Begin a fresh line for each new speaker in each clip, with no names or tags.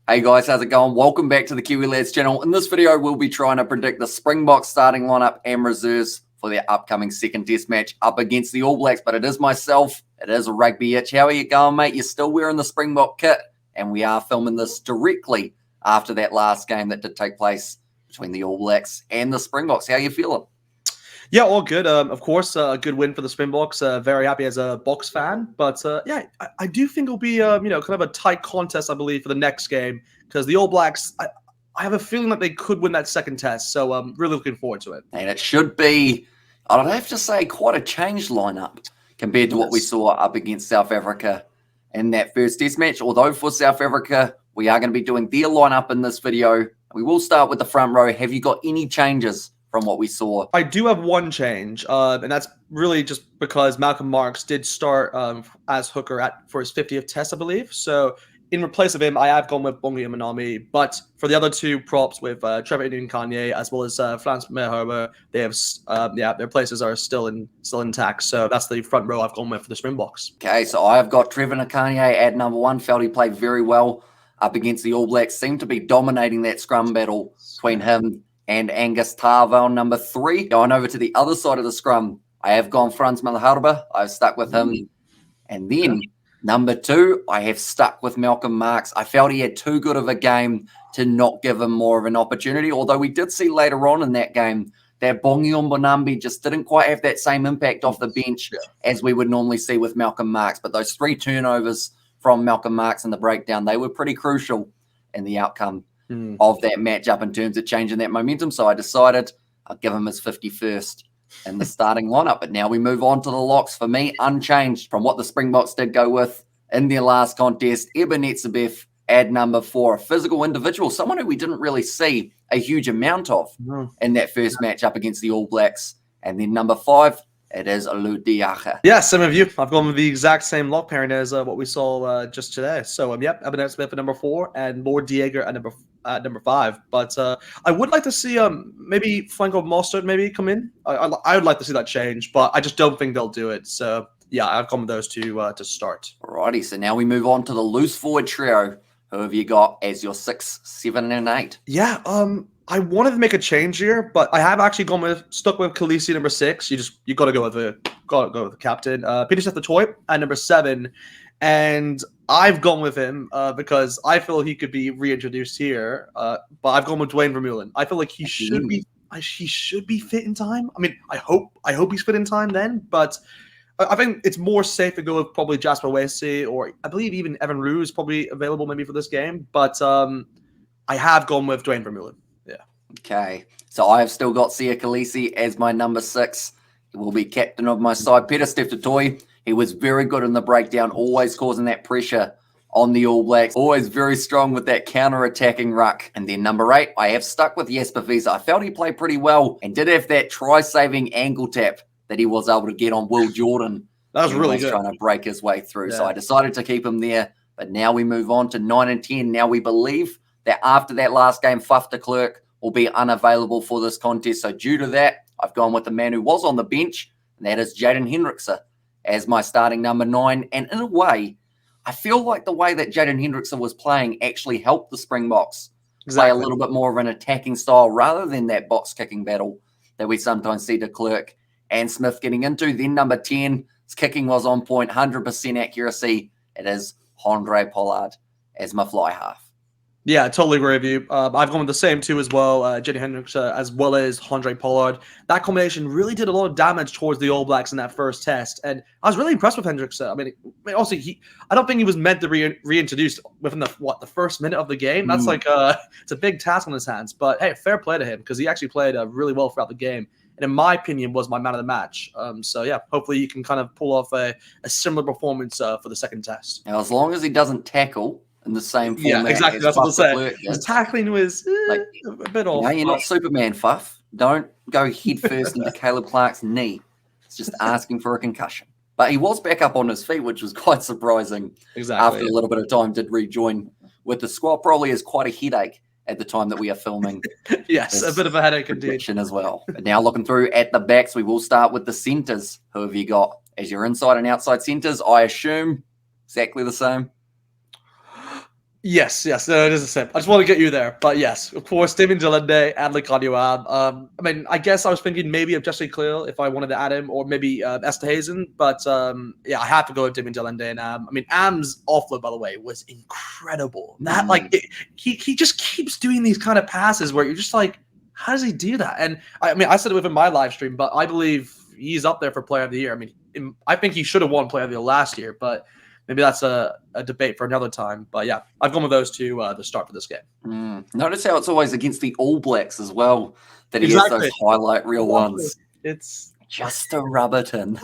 Hey guys, how's it going? Welcome back to the Kiwi Lads channel. In this video, we'll be trying to predict the Springboks starting lineup and reserves for their upcoming second test match up against the All Blacks. But it is myself, it is a Rugbyitch. How are you going, mate? You're still wearing the Springbok kit, and we are filming this directly after that last game that did take place between the All Blacks and the Springboks. How are you feeling?
Yeah, all good. Of course, a good win for the Springboks. Very happy as a Boks fan. But yeah, I do think it'll be kind of a tight contest, I believe, for the next game because the All Blacks. I have a feeling that they could win that second test, so I'm really looking forward to it.
And it should be, I'd have to say, quite a changed lineup compared to what we saw up against South Africa in that first test match. Although for South Africa, we are going to be doing their lineup in this video. We will start with the front row. Have you got any changes from what we saw?
I do have one change, and that's really just because Malcolm Marx did start as hooker for his 50th test, I believe. So in replace of him, I have gone with Bongi Manami. But for the other two props with Trevor Indian Kanye as well as Frans Meerhomer, they have their places are still intact. So that's the front row I've gone with for the Springboks.
Okay, so I have got Trevor Kanye at number one. Felt he played very well up against the All Blacks. Seemed to be dominating that scrum battle between him and Angus Tava on number three. Going over to the other side of the scrum, I have gone Frans Meerhomer. I've stuck with him. And then number two, I have stuck with Malcolm Marx. I felt he had too good of a game to not give him more of an opportunity, although we did see later on in that game that Bongi Mbonambi just didn't quite have that same impact off the bench as we would normally see with Malcolm Marx. But those three turnovers from Malcolm Marx in the breakdown, they were pretty crucial in the outcome of that matchup in terms of changing that momentum. So I decided I'll give him his 51st in the starting lineup. But now we move on to the locks. For me, unchanged from what the Springboks did go with in their last contest. Ebenetsabev at number four, a physical individual, someone who we didn't really see a huge amount of in that first match up against the All Blacks. And then number five, it is Alou Diacha.
Yeah, some of you. I've gone with the exact same lock pairing as what we saw just today. So, yep, Ebenetsabev at number four and Lord Diego at number five. But I would like to see maybe Franco Mostert maybe come in. I would like to see that change, but I just don't think they'll do it. So, yeah, I've gone with those two to start.
Alrighty, so now we move on to the loose forward trio. Who have you got as your 6, 7, and 8?
Yeah, I wanted to make a change here, but I have actually stuck with Khaleesi number 6. You got to go with the captain. Peter Seth-Toy at number 7, and I've gone with him because I feel he could be reintroduced here. But I've gone with Dwayne Vermeulen. I feel like he should be fit in time. I mean, I hope he's fit in time then, but I think it's more safe to go with probably Jasper Wasey, or I believe even Evan Roux is probably available maybe for this game. But I have gone with Dwayne Vermeulen. Yeah.
Okay. So I have still got Siya Kolisi as my number 6. He will be captain of my side. Peter Seth-Toy, he was very good in the breakdown, always causing that pressure on the All Blacks. Always very strong with that counter-attacking ruck. And then number 8, I have stuck with Jasper Wiese. I felt he played pretty well and did have that try-saving ankle tap that he was able to get on Will Jordan.
That was really good.
Trying to break his way through. Yeah. So I decided to keep him there. But now we move on to 9 and 10. Now we believe that after that last game, Faf de Klerk will be unavailable for this contest. So due to that, I've gone with the man who was on the bench, and that is Jaden Hendrickse as my starting number 9. And in a way, I feel like the way that Jaden Hendrickse was playing actually helped the Springboks play a little bit more of an attacking style rather than that box-kicking battle that we sometimes see de Klerk and Smith getting into. Then number 10, his kicking was on point, 100% accuracy. It is Handré Pollard as my fly half.
Yeah, I totally agree with you. I've gone with the same two as well, Jaden Hendrickse as well as Handré Pollard. That combination really did a lot of damage towards the All Blacks in that first test, and I was really impressed with Hendrickse. I mean, also I don't think he was meant to reintroduced within the first minute of the game. That's like it's a big task on his hands. But hey, fair play to him because he actually played really well throughout the game, and in my opinion, was my man of the match. So yeah, hopefully you can kind of pull off a similar performance for the second test.
Now, as long as he doesn't tackle in the same format.
Yeah, exactly. That's what I'm saying. His tackling was a bit off.
No, you're not Superman, Fuff. Don't go head first into Caleb Clark's knee. It's just asking for a concussion. But he was back up on his feet, which was quite surprising.
Exactly.
After a little bit of time, did rejoin with the squad. Probably is quite a headache at the time that we are filming.
Yes, a bit of a headache indeed.
As well. But now looking through at the backs, we will start with the centres. Who have you got as your inside and outside centres? I assume exactly the same.
Yes, no, it is a sip. I just want to get you there. But yes, of course, Damien Delende and Leconio. I mean, I guess I was thinking maybe of Jesse Cleal if I wanted to add him, or maybe Esterhazen. But yeah, I have to go with Damien Delende and Am. I mean, Am's offload, by the way, was incredible. That he just keeps doing these kind of passes where you're just like, how does he do that? And I mean, I said it within my live stream, but I believe he's up there for Player of the Year. I mean, I think he should have won Player of the Year last year, but maybe that's a debate for another time. But yeah, I've gone with those two to start for this game.
Notice how it's always against the All Blacks as well, that he has those highlight reel ones.
It's
just to rub it in.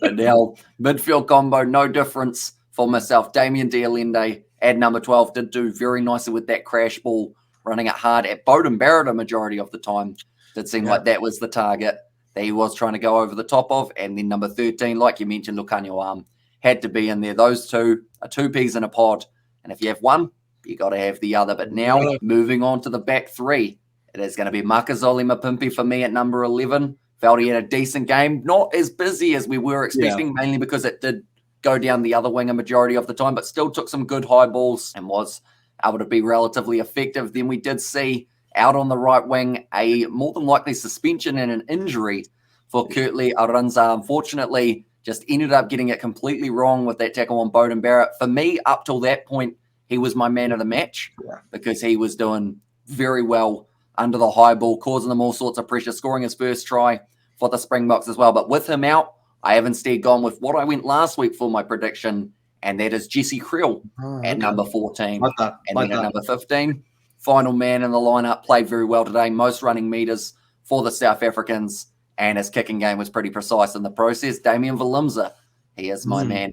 But now, midfield combo, no difference for myself. Damien Delende at number 12 did do very nicely with that crash ball, running it hard at Bowden Barrett a majority of the time. Did seem like that was the target that he was trying to go over the top of. And then number 13, like you mentioned, Lucanio had to be in there. Those two are two peas in a pod. And if you have one, you got to have the other. But now, moving on to the back three, it is going to be Makazole Mapimpi for me at number 11. Felt he had a decent game. Not as busy as we were expecting, mainly because it did go down the other wing a majority of the time, but still took some good high balls and was able to be relatively effective. Then we did see out on the right wing a more than likely suspension and an injury for Kurtley Aranza. Unfortunately, just ended up getting it completely wrong with that tackle on Bowden Barrett. For me, up till that point, he was my man of the match because he was doing very well under the high ball, causing them all sorts of pressure, scoring his first try for the Springboks as well. But with him out, I have instead gone with what I went last week for my prediction, and that is Jesse Creel at number 14. At number 15, final man in the lineup, played very well today, most running meters for the South Africans, and his kicking game was pretty precise in the process. Damian Valimza, he is my man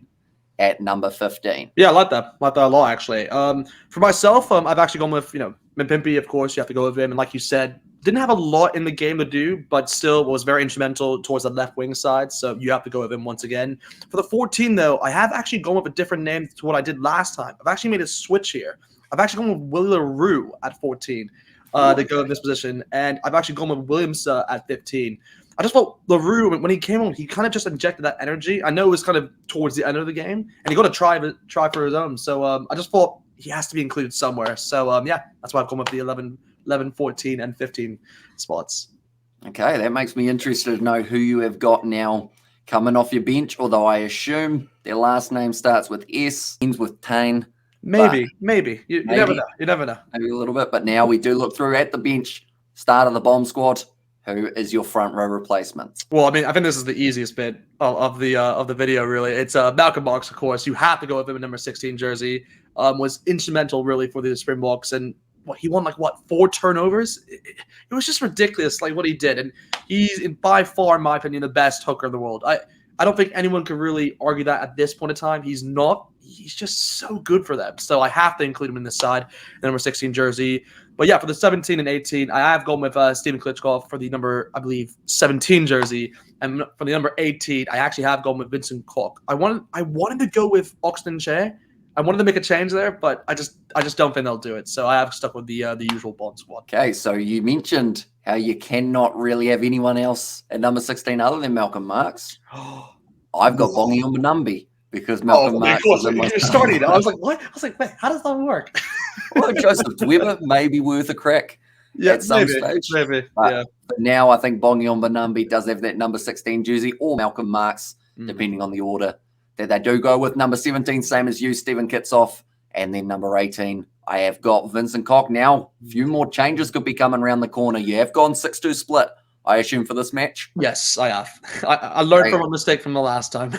at number 15.
Yeah, I like that. I like that a lot, actually. For myself, I've actually gone with, Mpimpi, of course. You have to go with him. And like you said, didn't have a lot in the game to do, but still was very instrumental towards the left wing side. So you have to go with him once again. For the 14, though, I have actually gone with a different name to what I did last time. I've actually made a switch here. I've actually gone with Willie LaRue at 14 to go in this position. And I've actually gone with Williams at 15. I just felt LaRue, when he came on, he kind of just injected that energy. I know it was kind of towards the end of the game, and he got to try for his own. So I just thought he has to be included somewhere. So, yeah, that's why I've gone with the 11, 14, and 15 spots.
Okay, that makes me interested to know who you have got now coming off your bench, although I assume their last name starts with S, ends with Tane.
Maybe. You never know. You never know.
Maybe a little bit, but now we do look through at the bench, start of the bomb squad. Who is your front row replacement?
Well, I mean, I think this is the easiest bit of the video, really. It's Malcolm Marx, of course. You have to go with him in number 16 jersey. Was instrumental, really, for the Springboks. And he won, 4 turnovers? It was just ridiculous, what he did. And he's, by far, in my opinion, the best hooker in the world. I don't think anyone could really argue that at this point in time. He's not. He's just so good for them. So I have to include him in this side, the number 16 jersey. But yeah, for the 17 and 18, I have gone with Steven Klitschko for the number, I believe, 17 jersey. And for the number 18, I actually have gone with Vincent Koch. I wanted to go with Oxton Che. I wanted to make a change there, but I just don't think they'll do it. So I have stuck with the usual Bond squad.
Okay, so you mentioned how you cannot really have anyone else at number 16 other than Malcolm Marx. I've got Bongi Umbanumbi because Malcolm Marx was in my
starting. I was like, what? I was like, wait, how does that work?
Well, Joseph Dweber may be worth a crack at some stage.
Maybe.
But now I think Bongi Umbanumbi does have that number 16 jersey, or Malcolm Marx, depending on the order that they do go with. Number 17, same as you, Stephen Kitsoff. And then number 18, I have got Vincent Koch. Now, a few more changes could be coming around the corner. You have gone 6-2 split, I assume, for this match?
Yes, I have. I learned from a mistake from the last time.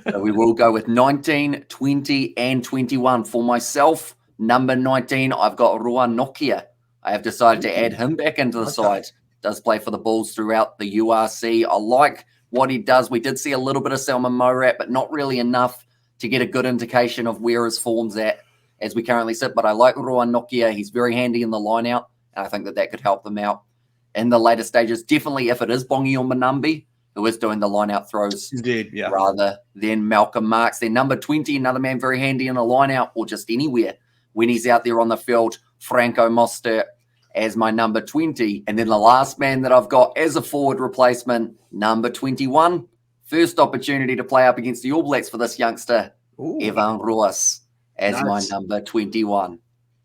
So we will go with 19, 20, and 21. For myself, number 19, I've got Ruan Nokia. I have decided to add him back into the side. Does play for the Bulls throughout the URC. I like what he does. We did see a little bit of Salman Morat, but not really enough to get a good indication of where his form's at as we currently sit. But I like Ruan Nokia. He's very handy in the line-out, and I think that could help them out in the later stages. Definitely if it is Bongi Umbanumbi who is doing the line-out throws rather than Malcolm Marx. Then number 20, another man very handy in a line-out or just anywhere when he's out there on the field, Franco Mostert as my number 20. And then the last man that I've got as a forward replacement, number 21. First opportunity to play up against the All Blacks for this youngster, Evan Ruas as my
Nice.
number 21.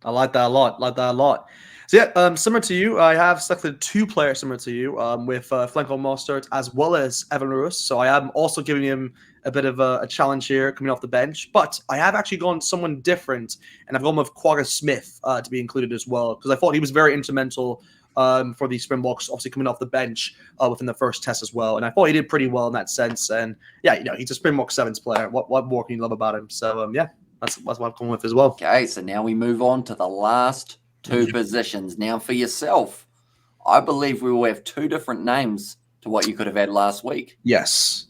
I like that a lot. So yeah, similar to you, I have selected 2 players similar to you, with Flanko Mostert as well as Evan Ruiz. So I am also giving him a bit of a challenge here coming off the bench. But I have actually gone someone different, and I've gone with Quagga Smith to be included as well, because I thought he was very instrumental for the Springboks, obviously coming off the bench within the first test as well. And I thought he did pretty well in that sense. And yeah, he's a Springbok Sevens player. What more can you love about him? So yeah, that's what I've gone with as well.
Okay, so now we move on to the last 2 positions. Now for yourself, I believe we will have 2 different names to what you could have had last week.
Yes.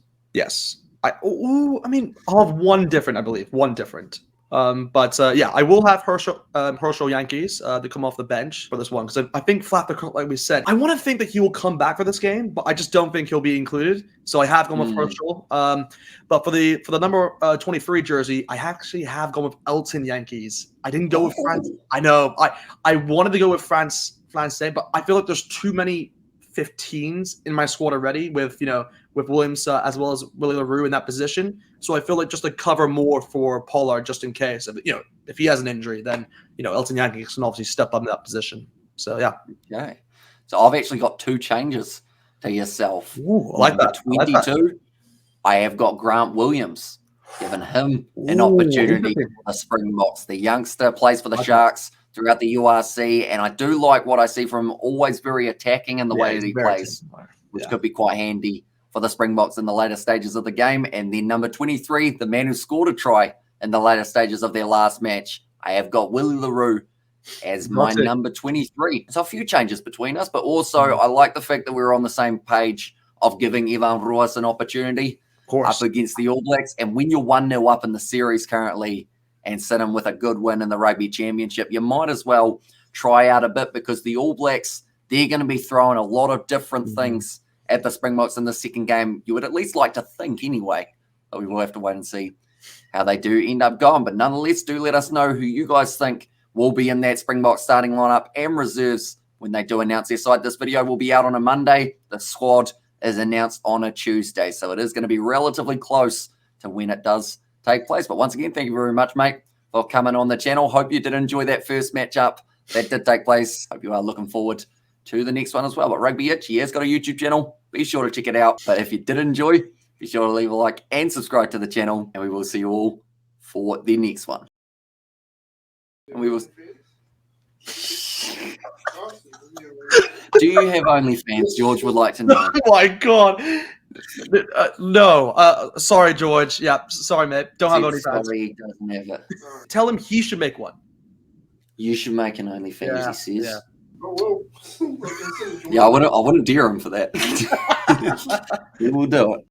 I'll have one different, I believe. One different. But yeah, I will have Herschel Yankees to come off the bench for this one, because I think Flapper, like we said, I want to think that he will come back for this game, but I just don't think he'll be included. So I have gone with Herschel. But for the number 23 jersey, I actually have gone with Elton Yankees. I didn't go with France. I know. I wanted to go with France today, but I feel like there's too many 15s in my squad already with Williams as well as Willie LaRue in that position. So I feel like just to cover more for Pollard, just in case, if he has an injury, then Elton Yankees can obviously step up in that position. So yeah.
Okay. So I've actually got 2 changes to yourself.
Ooh, I like that.
22, I have got Grant Williams, giving him an opportunity for the Springboks. The youngster plays for the Sharks throughout the URC, and I do like what I see from him, always very attacking in the way that he plays, which could be quite handy for the Springboks in the later stages of the game. And then number 23, the man who scored a try in the later stages of their last match, I have got Willie LaRue as my number 23. So a few changes between us, but also I like the fact that we're on the same page of giving Evan Ruiz an opportunity up against the All Blacks. And when you're 1-0 up in the series currently and sit in with a good win in the Rugby Championship, you might as well try out a bit, because the All Blacks, they're going to be throwing a lot of different things at the Springboks in the second game. You would at least like to think anyway, but we will have to wait and see how they do end up going. But nonetheless, do let us know who you guys think will be in that Springbok starting lineup and reserves when they do announce their side. This video will be out on a Monday. The squad is announced on a Tuesday, so it is going to be relatively close to when it does take place. But once again, thank you very much, mate, for coming on the channel. Hope you did enjoy that first matchup that did take place. Hope you are looking forward to the next one as well. But Rugbyitch, he has got a YouTube channel. Be sure to check it out. But if you did enjoy, be sure to leave a like and subscribe to the channel, and we will see you all for the next one. And we will. Do you have OnlyFans? George would like to know.
Oh my God. No. Sorry, George. Yeah, sorry, mate. Don't have OnlyFans.
Sorry, he doesn't have it.
Tell him he should make one.
You should make an OnlyFans, he says.
Yeah.
Yeah, I wouldn't dare him for that. He will do it.